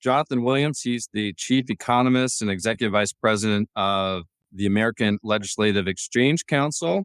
Jonathan Willaims. He's the chief economist and executive vice president of the American Legislative Exchange Council.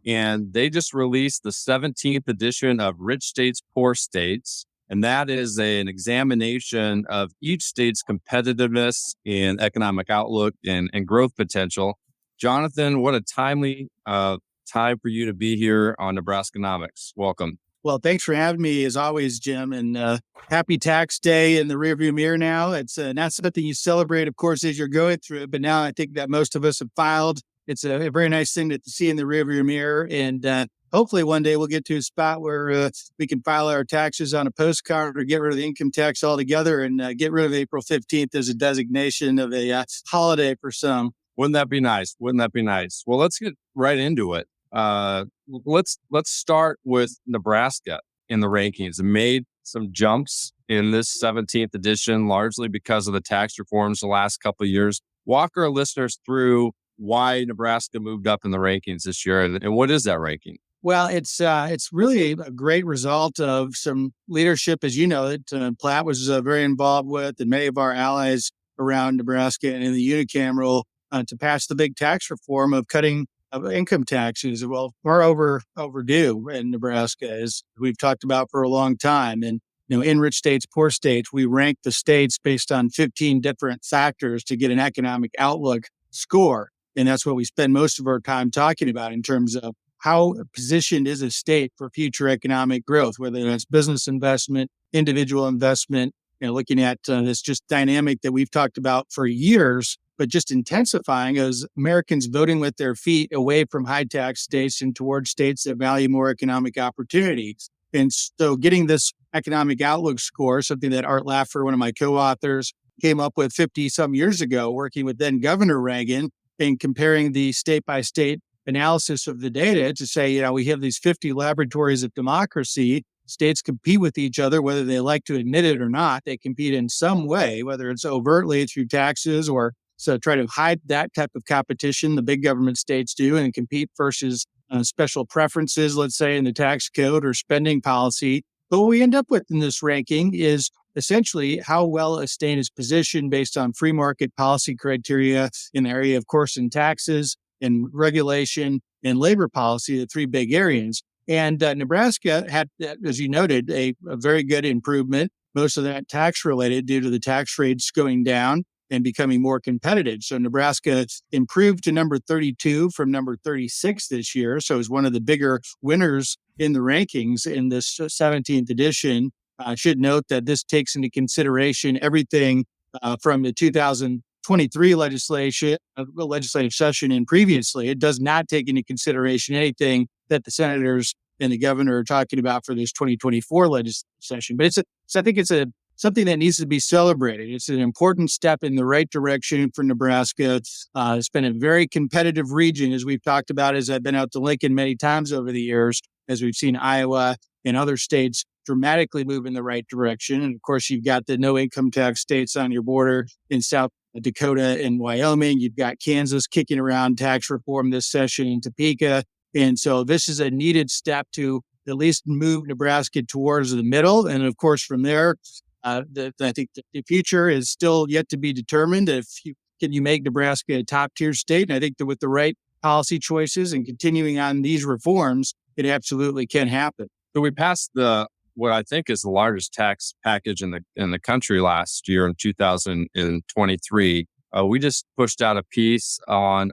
And they just released the 17th edition of Rich States, Poor States. And that is an examination of each state's competitiveness and economic outlook and growth potential. Jonathan, what a timely time for you to be here on Nebraskanomics. Welcome. Well, thanks for having me as always, Jim, and happy tax day in the rearview mirror now. It's not something you celebrate, of course, as you're going through it, but now I think that most of us have filed. It's a very nice thing to see in the rearview mirror, and hopefully one day we'll get to a spot where we can file our taxes on a postcard or get rid of the income tax altogether and get rid of April 15th as a designation of a holiday for some. Wouldn't that be nice? Well, let's get right into it. Let's start with Nebraska in the rankings. It made some jumps in this 17th edition, largely because of the tax reforms the last couple of years. Walk our listeners through why Nebraska moved up in the rankings this year, and what is that ranking? Well, it's really a great result of some leadership, as you know, that Platte was very involved with, and many of our allies around Nebraska and in the unicameral to pass the big tax reform of cutting of income taxes. Well, far overdue in Nebraska, as we've talked about for a long time. And in Rich States, Poor States, we rank the states based on 15 different factors to get an economic outlook score. And that's what we spend most of our time talking about in terms of how positioned is a state for future economic growth, whether that's business investment, individual investment, looking at this just dynamic that we've talked about for years, but just intensifying as Americans voting with their feet away from high tax states and towards states that value more economic opportunities. And so getting this economic outlook score, something that Art Laffer, one of my co-authors, came up with 50 some years ago, working with then Governor Reagan and comparing the state by state analysis of the data to say, we have these 50 laboratories of democracy. States compete with each other, whether they like to admit it or not. They compete in some way, whether it's overtly through taxes or so try to hide that type of competition. The big government states do and compete versus special preferences, let's say, in the tax code or spending policy. But what we end up with in this ranking is essentially how well a state is positioned based on free market policy criteria in the area, of course, in taxes, in regulation, and labor policy, the three big areas. And Nebraska had, as you noted, a very good improvement, most of that tax related due to the tax rates going down and becoming more competitive. So Nebraska improved to number 32 from number 36 this year. So it was one of the bigger winners in the rankings in this 17th edition. I should note that this takes into consideration everything from the 2023 legislative session and previously. It does not take into consideration anything that the senators and the governor are talking about for this 2024 legislative session. But I think it's something that needs to be celebrated. It's an important step in the right direction for Nebraska. It's been a very competitive region, as we've talked about, as I've been out to Lincoln many times over the years, as we've seen Iowa and other states dramatically move in the right direction. And of course, you've got the no income tax states on your border in South Dakota and Wyoming. You've got Kansas kicking around tax reform this session in Topeka. And so this is a needed step to at least move Nebraska towards the middle. And of course, from there, I think the future is still yet to be determined. Can you make Nebraska a top tier state? And I think that with the right policy choices and continuing on these reforms, it absolutely can happen. So we passed what I think is the largest tax package in the country last year in 2023. We just pushed out a piece on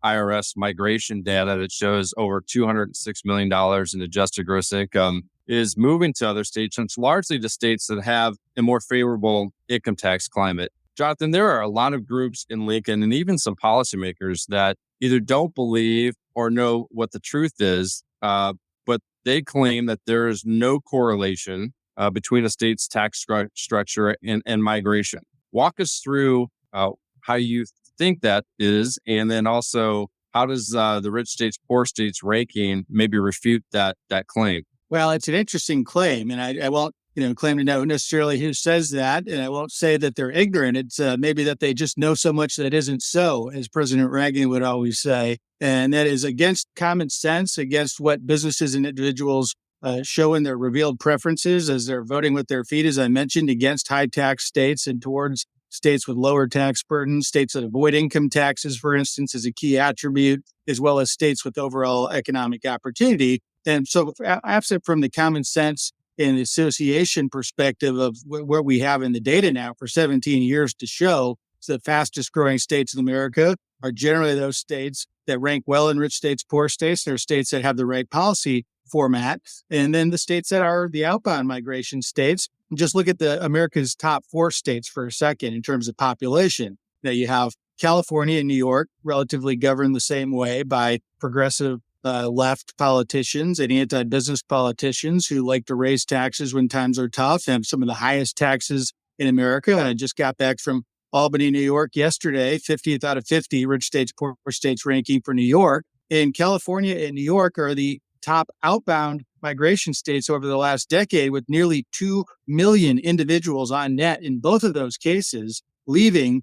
IRS migration data that shows over $206 million in adjusted gross income is moving to other states, and it's largely to states that have a more favorable income tax climate. Jonathan, there are a lot of groups in Lincoln and even some policymakers that either don't believe or know what the truth is, but they claim that there is no correlation between a state's tax structure and migration. Walk us through how you think that is, and then also how does the Rich States, Poor States ranking maybe refute that claim? Well, it's an interesting claim, and I won't claim to know necessarily who says that, and I won't say that they're ignorant. It's maybe that they just know so much that isn't so, as President Reagan would always say, and that is against common sense, against what businesses and individuals showing their revealed preferences as they're voting with their feet, as I mentioned, against high tax states and towards states with lower tax burdens, states that avoid income taxes, for instance, is a key attribute, as well as states with overall economic opportunity. And so, absent from the common sense and the association perspective of what we have in the data now for 17 years to show, the fastest growing states in America are generally those states that rank well in rich states, poor states. They're states that have the right policy format. And then the states that are the outbound migration states. Just look at the America's top 4 states for a second in terms of population. Now you have California and New York, relatively governed the same way by progressive left politicians and anti-business politicians who like to raise taxes when times are tough and have some of the highest taxes in America. I just got back from Albany, New York yesterday, 50th out of 50 rich states, poor states ranking for New York. And California and New York are the top outbound migration states over the last decade, with nearly 2 million individuals on net in both of those cases leaving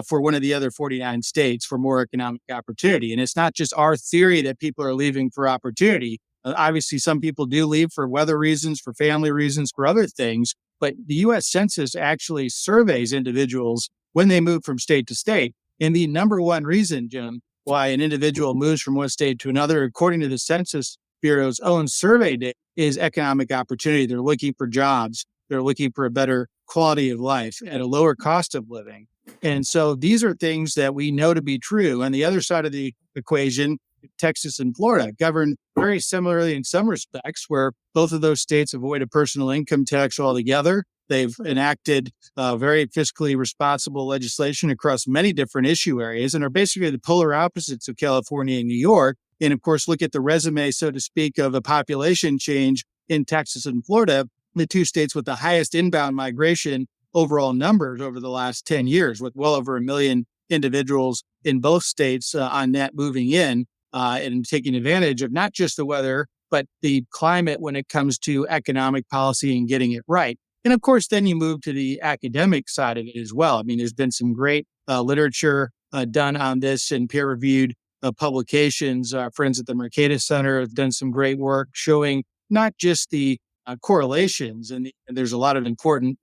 for one of the other 49 states for more economic opportunity. And it's not just our theory that people are leaving for opportunity. Obviously, some people do leave for weather reasons, for family reasons, for other things. But the U.S. Census actually surveys individuals when they move from state to state. And the number one reason, Jim, why an individual moves from one state to another, according to the Census Bureau's own survey data, is economic opportunity. They're looking for jobs. They're looking for a better quality of life at a lower cost of living. And so these are things that we know to be true. On the other side of the equation, Texas and Florida govern very similarly in some respects, where both of those states avoid a personal income tax altogether. They've enacted very fiscally responsible legislation across many different issue areas and are basically the polar opposites of California and New York. And of course, look at the resume, so to speak, of a population change in Texas and Florida, the 2 states with the highest inbound migration overall numbers over the last 10 years, with well over 1 million individuals in both states on net moving in and taking advantage of not just the weather, but the climate when it comes to economic policy and getting it right. And of course, then you move to the academic side of it as well. I mean, there's been some great literature done on this and peer-reviewed publications. Our friends at the Mercatus Center have done some great work showing not just the correlations, and there's a lot of important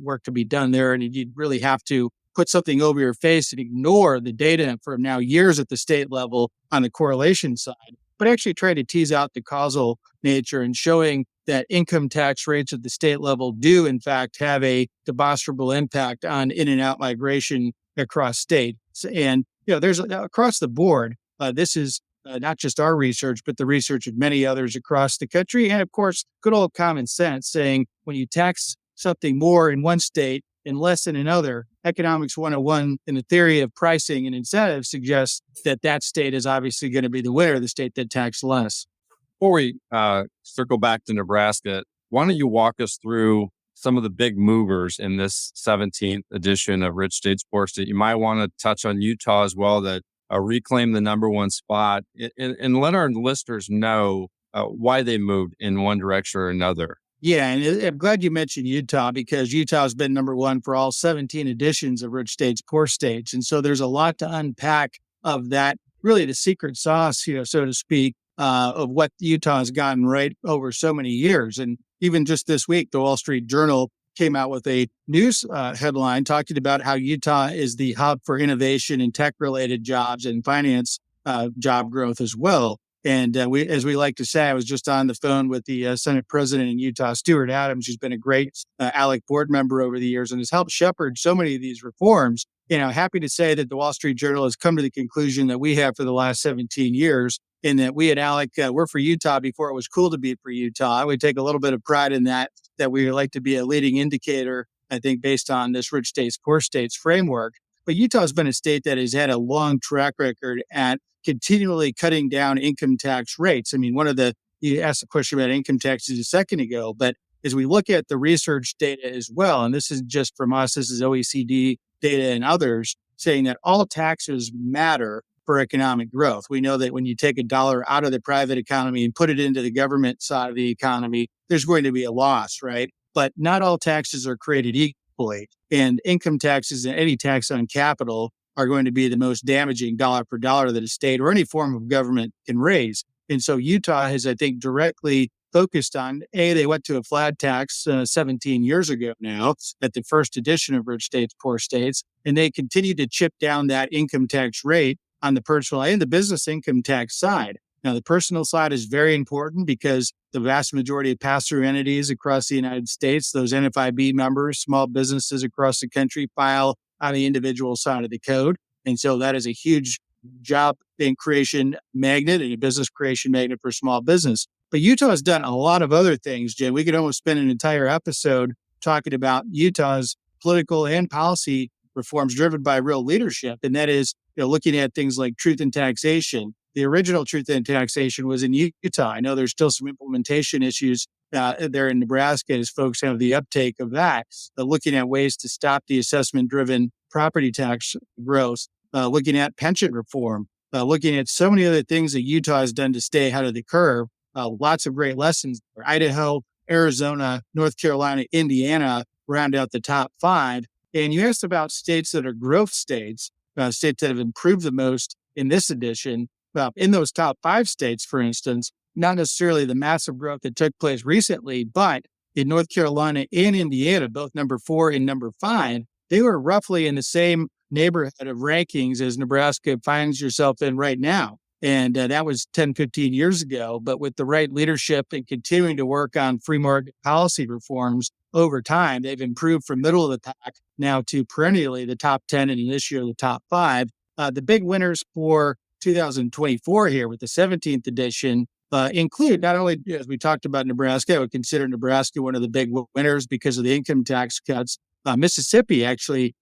work to be done there. And you'd really have to put something over your face and ignore the data from now years at the state level on the correlation side, but actually try to tease out the causal nature and showing that income tax rates at the state level do, in fact, have a demonstrable impact on in and out migration across states. And, there's across the board, this is not just our research, but the research of many others across the country. And of course, good old common sense saying when you tax something more in one state and less in another, economics 101 in the theory of pricing and incentives suggests that that state is obviously going to be the winner, the state that taxed less. Before we circle back to Nebraska, why don't you walk us through some of the big movers in this 17th edition of Rich States, Poor State? You might want to touch on Utah as well, that reclaim the number one spot, and let our listeners know why they moved in one direction or another. Yeah, and I'm glad you mentioned Utah, because Utah has been number one for all 17 editions of Rich States, Poor States. And so there's a lot to unpack of that, really the secret sauce, so to speak, of what Utah has gotten right over so many years. And even just this week, the Wall Street Journal came out with a news headline talking about how Utah is the hub for innovation and tech-related jobs and finance job growth as well. And as we like to say, I was just on the phone with the Senate President in Utah, Stuart Adams, who's been a great ALEC board member over the years and has helped shepherd so many of these reforms. Happy to say that the Wall Street Journal has come to the conclusion that we have for the last 17 years, in that we at ALEC were for Utah before it was cool to be for Utah. We take a little bit of pride in that we like to be a leading indicator, I think, based on this Rich States, Poor States framework. But Utah has been a state that has had a long track record at continually cutting down income tax rates. I mean, you asked a question about income taxes a second ago, but as we look at the research data as well, and this is just from us, this is OECD data and others, saying that all taxes matter for economic growth. We know that when you take a dollar out of the private economy and put it into the government side of the economy, there's going to be a loss, right? But not all taxes are created equally. And income taxes and any tax on capital are going to be the most damaging dollar per dollar that a state or any form of government can raise. And so Utah has, I think, directly focused on, they went to a flat tax 17 years ago now at the first edition of Rich States, Poor States, and they continue to chip down that income tax rate on the personal and the business income tax side. Now, the personal side is very important because the vast majority of pass-through entities across the United States, those NFIB members, small businesses across the country, file on the individual side of the code. And so that is a huge job creation magnet and a business creation magnet for small business. But Utah has done a lot of other things, Jim. We could almost spend an entire episode talking about Utah's political and policy reforms driven by real leadership. And that is, looking at things like truth in taxation. The original truth in taxation was in Utah. I know there's still some implementation issues there in Nebraska as folks have the uptake of that. Looking at ways to stop the assessment-driven property tax growth, looking at pension reform, looking at so many other things that Utah has done to stay ahead of the curve. Lots of great lessons. Idaho, Arizona, North Carolina, Indiana round out the top 5. And you asked about states that are growth states, states that have improved the most in this edition. In those top 5 states, for instance, not necessarily the massive growth that took place recently, but in North Carolina and Indiana, both number 4 and number 5, they were roughly in the same neighborhood of rankings as Nebraska finds yourself in right now. And that was 10, 15 years ago. But with the right leadership and continuing to work on free market policy reforms over time, they've improved from middle of the pack now to perennially the top 10 and this year the top 5. The big winners for 2024 here with the 17th edition include not only, as we talked about Nebraska, I would consider Nebraska one of the big winners because of the income tax cuts. Mississippi actually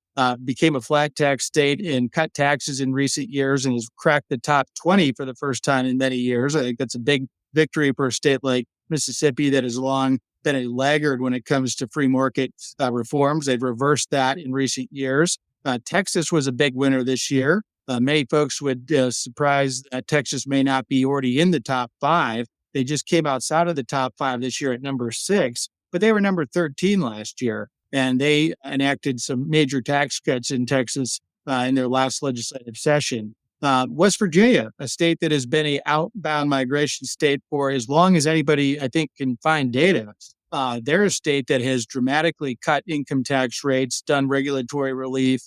became a flat tax state and cut taxes in recent years and has cracked the top 20 for the first time in many years. I think that's a big victory for a state like Mississippi that has long been a laggard when it comes to free market reforms. They've reversed that in recent years. Texas was a big winner this year. Many folks would surprise that Texas may not be already in the top 5. They just came outside of the top 5 this year at number 6, but they were number 13 last year. And they enacted some major tax cuts in Texas in their last legislative session. West Virginia, a state that has been an outbound migration state for as long as anybody, I think, can find data. They're a state that has dramatically cut income tax rates, done regulatory relief,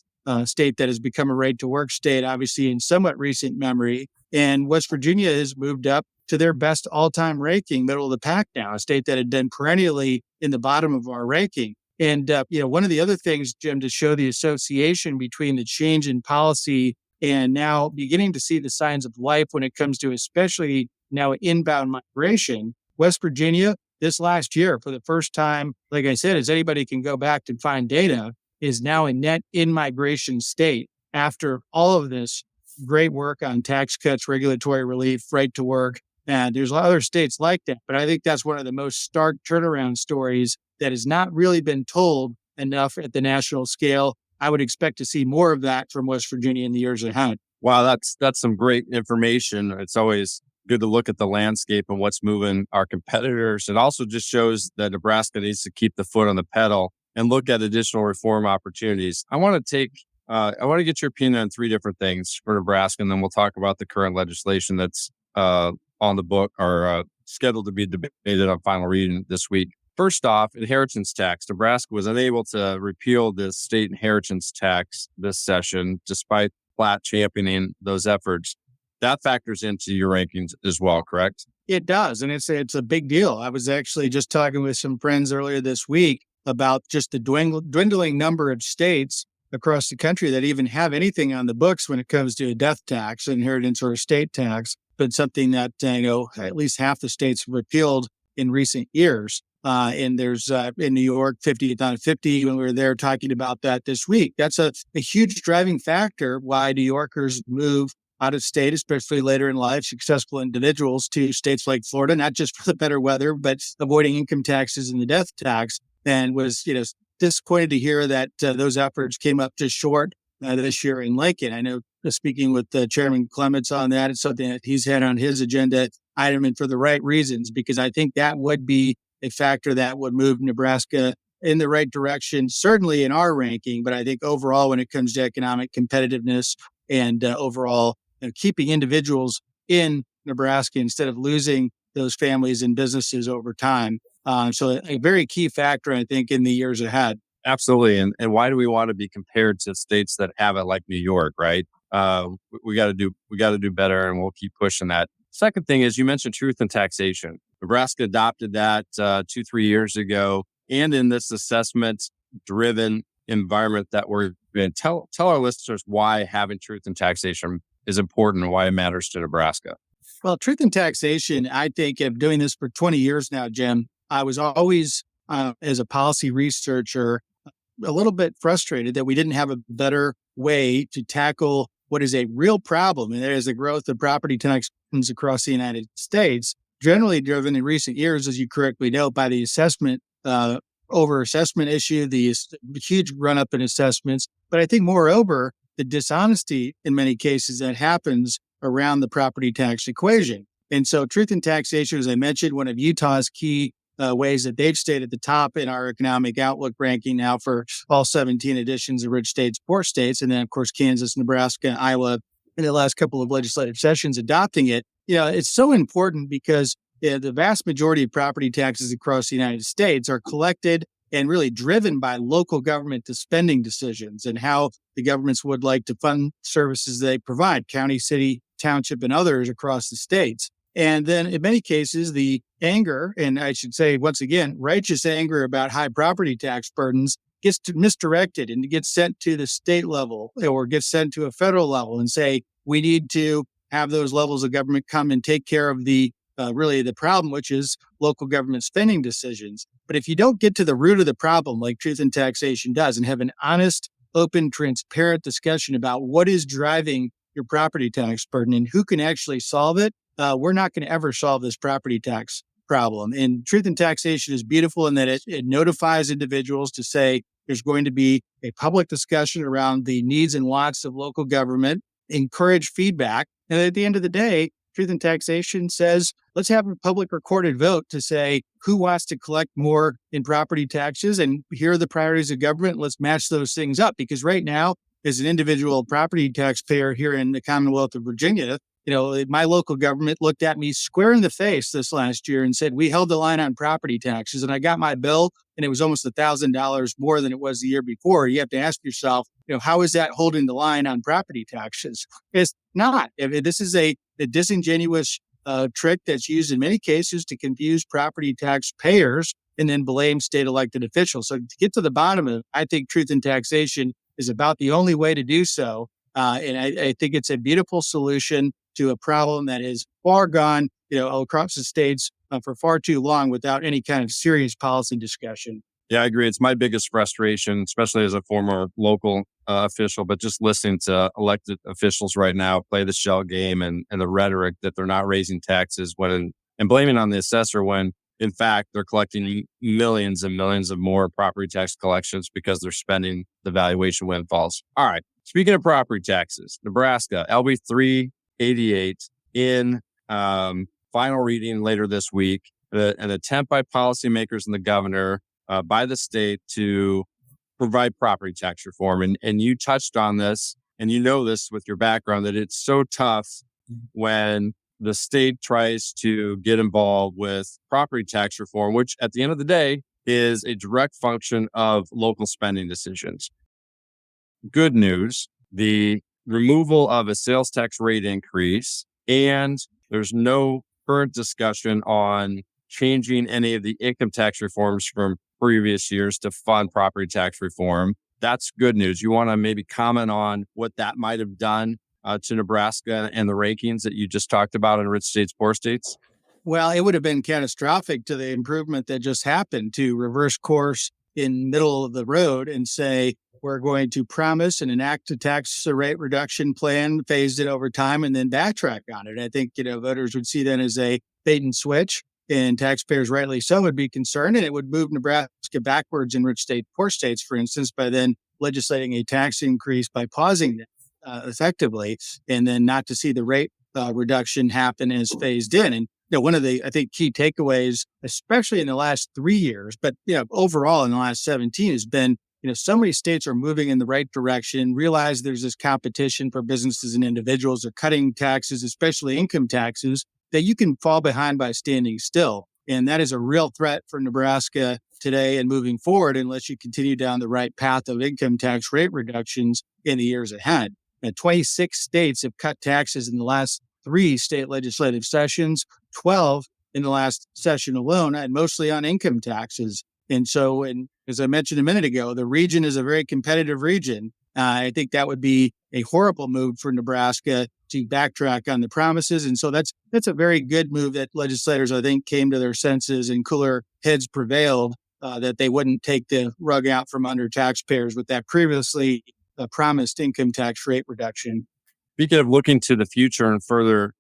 state that has become a right-to-work state, obviously in somewhat recent memory. And West Virginia has moved up to their best all-time ranking, middle of the pack now, a state that had been perennially in the bottom of our ranking. And, one of the other things, Jim, to show the association between the change in policy and now beginning to see the signs of life when it comes to especially now inbound migration, West Virginia, this last year, for the first time, like I said, as anybody can go back and find data, is now a net in-migration state after all of this great work on tax cuts, regulatory relief, right to work. And there's other states like that. But I think that's one of the most stark turnaround stories that has not really been told enough at the national scale. I would expect to see more of that from West Virginia in the years ahead. Wow, that's some great information. It's always good to look at the landscape and what's moving our competitors. It also just shows that Nebraska needs to keep the foot on the pedal and look at additional reform opportunities. I want to get your opinion on 3 different things for Nebraska, and then we'll talk about the current legislation that's on the book or scheduled to be debated on final reading this week. First off, inheritance tax. Nebraska was unable to repeal the state inheritance tax this session, despite Platte championing those efforts. That factors into your rankings as well, correct? It does, and it's a big deal. I was actually just talking with some friends earlier this week about just the dwindling number of states across the country that even have anything on the books when it comes to a death tax, inheritance or estate tax, but something that, at least half the states have repealed in recent years. And there's in New York, 50 out of 50, when we were there talking about that this week. That's a huge driving factor why New Yorkers move out of state, especially later in life, successful individuals to states like Florida, not just for the better weather, but avoiding income taxes and the death tax. And was, disappointed to hear that those efforts came up just short this year in Lincoln. I know speaking with Chairman Clements on that, it's something that he's had on his agenda item and for the right reasons, because I think that would be a factor that would move Nebraska in the right direction, certainly in our ranking. But I think overall, when it comes to economic competitiveness and overall keeping individuals in Nebraska instead of losing those families and businesses over time. So a very key factor, I think, in the years ahead. Absolutely. And why do we want to be compared to states that have it like New York, right? We got to do better, and we'll keep pushing that. Second thing is, you mentioned truth in taxation. Nebraska adopted that 2-3 years ago, and in this assessment driven environment that we're in. Tell our listeners why having truth in taxation is important and why it matters to Nebraska. Well, truth in taxation, I think, of doing this for 20 years now, Jim, I was always, as a policy researcher, a little bit frustrated that we didn't have a better way to tackle what is a real problem, and that is the growth of property taxes across the United States, generally driven in recent years, as you correctly note, by the over assessment issue, the huge run up in assessments. But I think, moreover, the dishonesty in many cases that happens around the property tax equation. And so, truth in taxation, as I mentioned, one of Utah's key ways that they've stayed at the top in our economic outlook ranking now for all 17 editions of Rich States, Poor States, and then, of course, Kansas, Nebraska, Iowa, in the last couple of legislative sessions adopting it. It's so important because the vast majority of property taxes across the United States are collected and really driven by local government spending decisions and how the governments would like to fund services they provide, county, city, township, and others across the states. And then in many cases, the anger, and I should say, once again, righteous anger about high property tax burdens gets misdirected and gets sent to the state level or gets sent to a federal level and say, we need to have those levels of government come and take care of really the problem, which is local government spending decisions. But if you don't get to the root of the problem, like truth in taxation does, and have an honest, open, transparent discussion about what is driving your property tax burden and who can actually solve it, we're not going to ever solve this property tax problem. And truth in taxation is beautiful in that it notifies individuals to say there's going to be a public discussion around the needs and wants of local government, encourage feedback. And at the end of the day, truth in taxation says, let's have a public recorded vote to say who wants to collect more in property taxes, and here are the priorities of government. Let's match those things up. Because right now, as an individual property taxpayer here in the Commonwealth of Virginia, my local government looked at me square in the face this last year and said, we held the line on property taxes. And I got my bill and it was almost $1,000 more than it was the year before. You have to ask yourself, how is that holding the line on property taxes? It's not. This is a disingenuous trick that's used in many cases to confuse property tax payers and then blame state elected officials. So to get to the bottom of it, I think truth in taxation is about the only way to do so. And I think it's a beautiful solution to a problem that is far gone, across the states for far too long without any kind of serious policy discussion. Yeah, I agree. It's my biggest frustration, especially as a former local official, but just listening to elected officials right now play the shell game and the rhetoric that they're not raising taxes and blaming on the assessor when, in fact, they're collecting millions and millions of more property tax collections because they're spending the valuation windfalls. All right. Speaking of property taxes, Nebraska, LB 388 in final reading later this week, an attempt by policymakers and the governor by the state to provide property tax reform. And you touched on this, and you know this with your background, that it's so tough when the state tries to get involved with property tax reform, which at the end of the day is a direct function of local spending decisions. Good news, the removal of a sales tax rate increase, and there's no current discussion on changing any of the income tax reforms from previous years to fund property tax reform. That's good news. You want to maybe comment on what that might have done to Nebraska and the rankings that you just talked about in Rich States, Poor States? Well, it would have been catastrophic to the improvement that just happened to reverse course in middle of the road and say, we're going to promise and enact a tax rate reduction plan, phased it over time, and then backtrack on it. I think, voters would see that as a bait and switch, and taxpayers, rightly so, would be concerned, and it would move Nebraska backwards in Rich State, Poor States, for instance, by then legislating a tax increase by pausing it effectively, and then not to see the rate reduction happen as phased in. And one of the, I think, key takeaways, especially in the last 3 years, but overall in the last 17, has been, so many states are moving in the right direction, realize there's this competition for businesses and individuals. They're cutting taxes, especially income taxes, that you can fall behind by standing still. And that is a real threat for Nebraska today and moving forward unless you continue down the right path of income tax rate reductions in the years ahead. 26 states have cut taxes in the last 3 state legislative sessions, 12 in the last session alone, and mostly on income taxes. And so, as I mentioned a minute ago, the region is a very competitive region. I think that would be a horrible move for Nebraska to backtrack on the promises. And so that's a very good move that legislators, I think, came to their senses and cooler heads prevailed, that they wouldn't take the rug out from under taxpayers with that previously promised income tax rate reduction. Speaking of looking to the future and further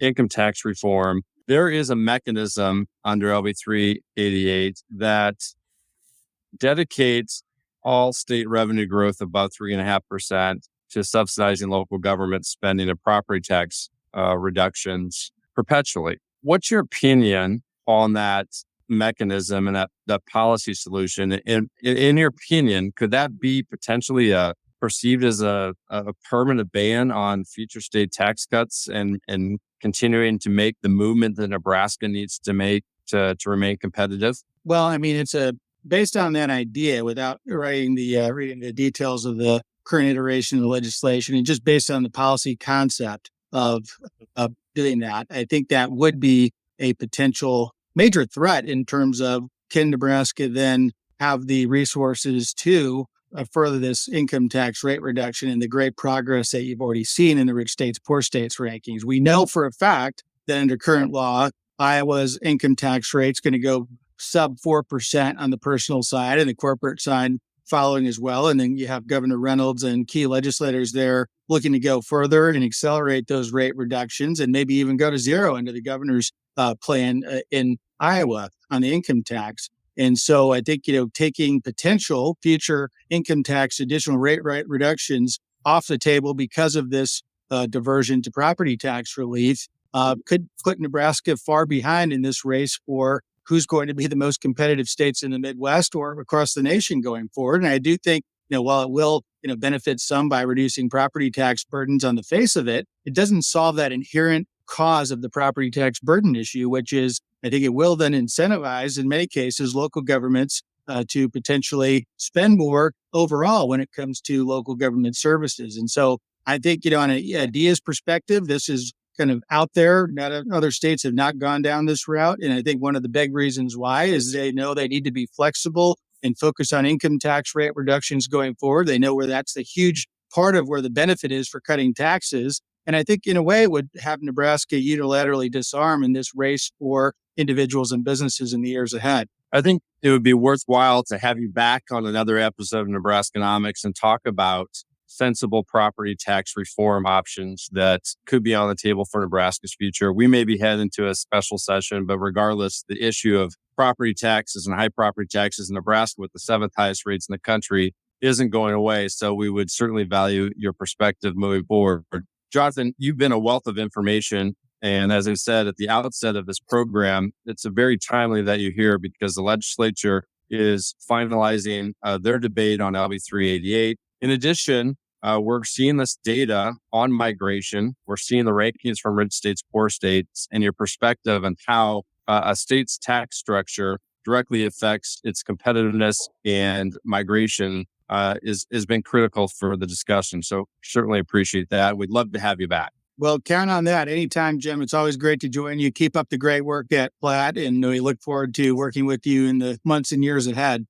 income tax reform, there is a mechanism under LB 388 that dedicates all state revenue growth above 3.5% to subsidizing local government spending and property tax reductions perpetually. What's your opinion on that mechanism and that policy solution? In your opinion, could that be potentially perceived as a permanent ban on future state tax cuts and continuing to make the movement that Nebraska needs to make to remain competitive? Well, I mean, it's based on that idea without reading the details of the current iteration of the legislation and just based on the policy concept of doing that. I think that would be a potential major threat in terms of can Nebraska then have the resources to further this income tax rate reduction and the great progress that you've already seen in the rich states, poor states rankings. We know for a fact that under current law, Iowa's income tax rate is going to go sub 4% on the personal side and the corporate side following as well. And then you have Governor Reynolds and key legislators there looking to go further and accelerate those rate reductions and maybe even go to zero under the governor's plan in Iowa on the income tax. And so I think, taking potential future income tax additional rate reductions off the table because of this diversion to property tax relief could put Nebraska far behind in this race for who's going to be the most competitive states in the Midwest or across the nation going forward. And I do think, while it will, benefit some by reducing property tax burdens on the face of it, it doesn't solve that inherent cause of the property tax burden issue, which is, I think it will then incentivize, in many cases, local governments to potentially spend more overall when it comes to local government services. And so I think, on an IDEA's perspective, this is kind of out there. Other states have not gone down this route. And I think one of the big reasons why is they know they need to be flexible and focus on income tax rate reductions going forward. They know where that's the huge part of where the benefit is for cutting taxes. And I think in a way it would have Nebraska unilaterally disarm in this race for individuals and businesses in the years ahead. I think it would be worthwhile to have you back on another episode of Nebraskanomics and talk about sensible property tax reform options that could be on the table for Nebraska's future. We may be heading into a special session, but regardless, the issue of property taxes and high property taxes in Nebraska with the 7th highest rates in the country isn't going away. So we would certainly value your perspective moving forward. Jonathan, you've been a wealth of information. And as I said at the outset of this program, it's very timely that you're here because the legislature is finalizing their debate on LB 388. In addition, we're seeing this data on migration. We're seeing the rankings from rich states, poor states, and your perspective on how a state's tax structure directly affects its competitiveness and migration has been critical for the discussion. So certainly appreciate that. We'd love to have you back. Well, count on that anytime, Jim. It's always great to join you. Keep up the great work at Platte, and we look forward to working with you in the months and years ahead.